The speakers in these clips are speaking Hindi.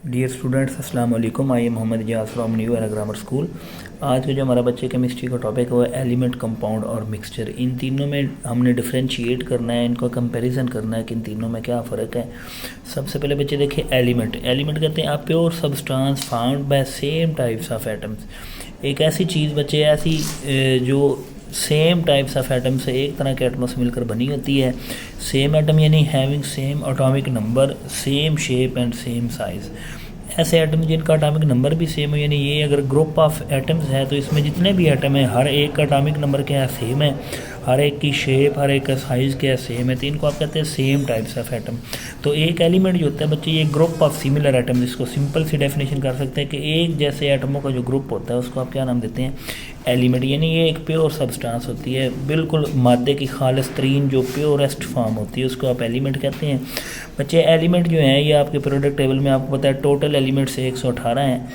डियर स्टूडेंट्स, अस्सलाम वालेकुम। I am Mohammad Ziyas from new era grammar school. आज का जो हमारा बच्चे केमिस्ट्री का टॉपिक है वो एलिमेंट, कंपाउंड और मिक्सचर। इन तीनों में हमने डिफ्रेंशिएट करना है, इनका कंपैरिजन करना है कि इन तीनों में क्या फ़र्क है। सबसे पहले बच्चे देखिए एलिमेंट। एलिमेंट कहते हैं pure substance found by same types of atoms. एक ऐसी चीज़ बच्चे ऐसी जो सेम टाइप्स ऑफ एटम से एक तरह के एटमों से मिलकर बनी होती है। सेम एटम यानी having same atomic number, same shape and same size. ऐसे एटम जिनका एटॉमिक नंबर भी सेम है, यानी ये अगर ग्रुप ऑफ एटम्स है तो इसमें जितने भी एटम है हर एक का एटॉमिक नंबर क्या है, सेम है। हर एक की शेप, हर एक का साइज़ क्या है, सेम है। तो इनको आप कहते हैं सेम टाइप्स ऑफ एटम। तो एक एलिमेंट जो होता है बच्चे, ये ग्रुप ऑफ सिमिलर एटम, जिसको सिंपल सी डेफिनेशन कर सकते हैं कि एक जैसे एटमों का जो ग्रुप होता है उसको आप क्या नाम देते हैं, एलिमेंट। यानी ये एक प्योर सब्सटेंस होती है, बिल्कुल मादे की खालिस तरीन जो प्योरेस्ट फॉर्म होती है उसको आप एलिमेंट कहते हैं। बच्चे एलिमेंट जो हैं ये आपके प्रोडक्ट टेबल में आपको पता है टोटल एलिमेंट से 118 हैं।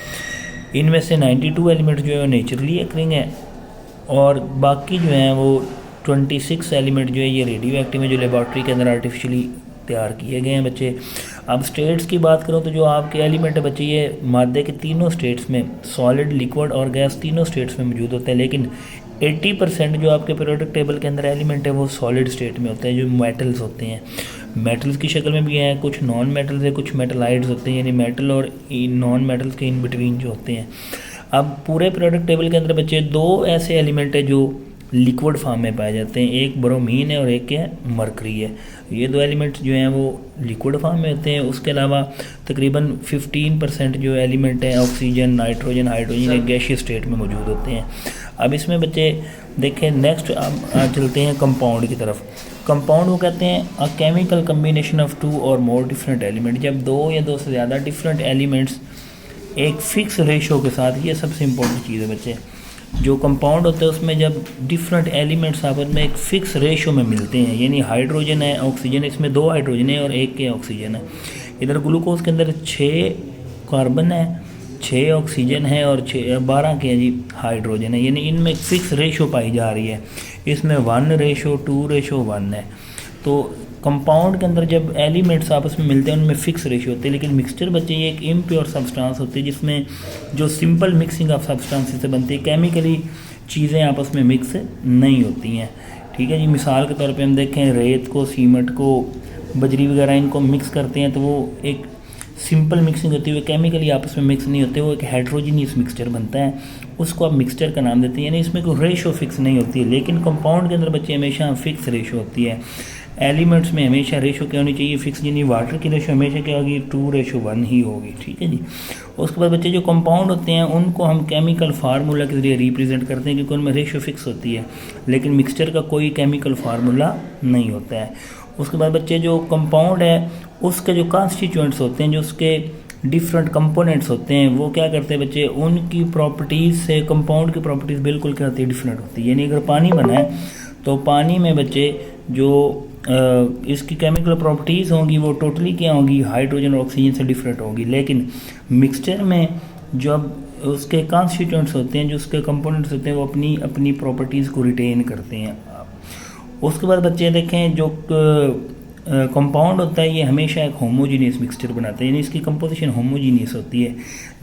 इनमें से 92 एलिमेंट जो है वो नेचुरली अकरिंग है और बाकी जो हैं वो 26 एलिमेंट जो है ये रेडियो एक्टिव है, जो लेबॉर्ट्री के अंदर आर्टिफिशियली तैयार किए गए हैं बच्चे। अब स्टेट्स की बात करूं तो जो आपके एलिमेंट है बच्चे ये मादे के तीनों स्टेट्स में, सॉलिड, लिक्विड और गैस, तीनों स्टेट्स में मौजूद होते हैं। लेकिन 80% जो आपके पीरियोडिक टेबल के अंदर एलिमेंट है वो सॉलिड स्टेट में होते हैं, जो मेटल्स होते हैं। मेटल्स की शक्ल में भी हैं, कुछ नॉन मेटल्स है, कुछ मेटलाइड्स होते हैं, यानी मेटल और नॉन मेटल्स के इन बिटवीन जो होते हैं। अब पूरे पीरियोडिक टेबल के अंदर बच्चे दो ऐसे एलिमेंट है जो लिक्विड फॉर्म में पाए जाते हैं, एक ब्रोमीन है और एक क्या है, मरकरी है। ये दो एलिमेंट्स जो हैं वो लिक्विड फॉर्म में होते हैं। उसके अलावा तकरीबन 15% जो एलिमेंट हैं ऑक्सीजन, नाइट्रोजन, हाइड्रोजन एक गैसीय स्टेट में मौजूद होते हैं। अब इसमें बच्चे देखें नेक्स्ट आप चलते हैं कंपाउंड की तरफ। कंपाउंड वो कहते हैं अ केमिकल कम्बिनेशन ऑफ 2 और मोर डिफरेंट एलिमेंट। जब दो या दो से ज़्यादा डिफरेंट एलिमेंट्स एक फिक्स रेशो के साथ, ये सबसे इम्पोर्टेंट चीज़ है बच्चे, जो कंपाउंड होता है उसमें जब डिफरेंट एलिमेंट्स आपस में एक फ़िक्स रेशो में मिलते हैं, यानी हाइड्रोजन है, ऑक्सीजन, इसमें 2 हाइड्रोजन है और 1 के ऑक्सीजन है। इधर ग्लूकोज के अंदर 6 कार्बन है, 6 ऑक्सीजन है और 12 के जी हाइड्रोजन है, यानी इनमें एक फ़िक्स रेशो पाई जा रही है। इसमें 1:2:1 है। तो कंपाउंड के अंदर जब एलिमेंट्स आपस में मिलते हैं उनमें फ़िक्स रेशियो होते हैं। लेकिन मिक्सचर बच्चे ये एक इम्प्योर सब्सटेंस होती है जिसमें जो सिंपल मिक्सिंग ऑफ सब्सटेंस से बनती है, केमिकली चीज़ें आपस में मिक्स नहीं होती हैं। ठीक है जी। मिसाल के तौर पे हम देखें रेत को, सीमेंट को, बजरी वगैरह इनको मिक्स करते हैं तो वो एक सिंपल मिक्सिंग होती है, वो केमिकली आपस में मिक्स नहीं होते, वो एक हेट्रोजीनियस मिक्सचर बनता है, उसको आप मिक्सचर का नाम देते हैं। यानी इसमें कोई रेशो फिक्स नहीं होती है। लेकिन कंपाउंड के अंदर बच्चे हमेशा फिक्स रेशो होती है। एलिमेंट्स में हमेशा रेशो क्या होनी चाहिए, फिक्स, यानी वाटर की रेशो हमेशा क्या होगी, 2:1 ही होगी। ठीक है जी। उसके बाद बच्चे जो कंपाउंड होते हैं उनको हम केमिकल फार्मूला के ज़रिए रिप्रेजेंट करते हैं क्योंकि उनमें रेशो फिक्स होती है। लेकिन मिक्सचर का कोई केमिकल फार्मूला नहीं होता है। उसके बाद बच्चे जो कंपाउंड है उसके जो कॉन्स्टिट्यूएंट्स होते हैं, जो उसके डिफरेंट कंपोनेंट्स होते हैं, वो क्या करते हैं बच्चे, उनकी प्रॉपर्टीज़ से कंपाउंड की प्रॉपर्टीज़ बिल्कुल क्या होती है, डिफरेंट होती है। यानी अगर पानी बना है तो पानी में बच्चे जो इसकी केमिकल प्रॉपर्टीज़ होंगी वो टोटली क्या होंगी, हाइड्रोजन और ऑक्सीजन से डिफरेंट होंगी। लेकिन मिक्सचर में जब उसके कॉन्स्टिट्यूएंट्स होते हैं, जो उसके कंपोनेंट्स होते हैं, वो अपनी अपनी प्रॉपर्टीज़ को रिटेन करते हैं। उसके बाद बच्चे देखें जो कंपाउंड होता है ये हमेशा एक होमोजीनियस मिक्सचर बनाता है, यानी इसकी कंपोजिशन होमोजीनियस होती है।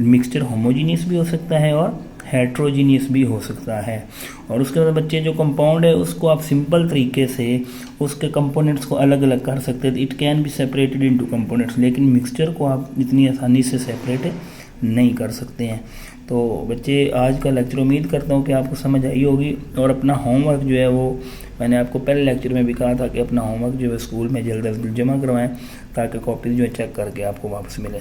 मिक्सचर होमोजीनियस भी हो सकता है और हेट्रोजीनियस भी हो सकता है। और उसके बाद बच्चे जो कंपाउंड है उसको आप सिंपल तरीके से उसके कंपोनेंट्स को अलग अलग कर सकते हैं, it can be separated into components. लेकिन मिक्सचर को आप इतनी आसानी से सेपरेट नहीं कर सकते हैं। तो बच्चे आज का लेक्चर उम्मीद करता हूँ कि आपको समझ आई होगी। और अपना होमवर्क जो है वो मैंने आपको पहले लेक्चर में भी कहा था कि अपना होमवर्क जो है स्कूल में जल्द अज जल्द जमा करवाएं ताकि कॉपीज जो है चेक करके आपको वापस मिले।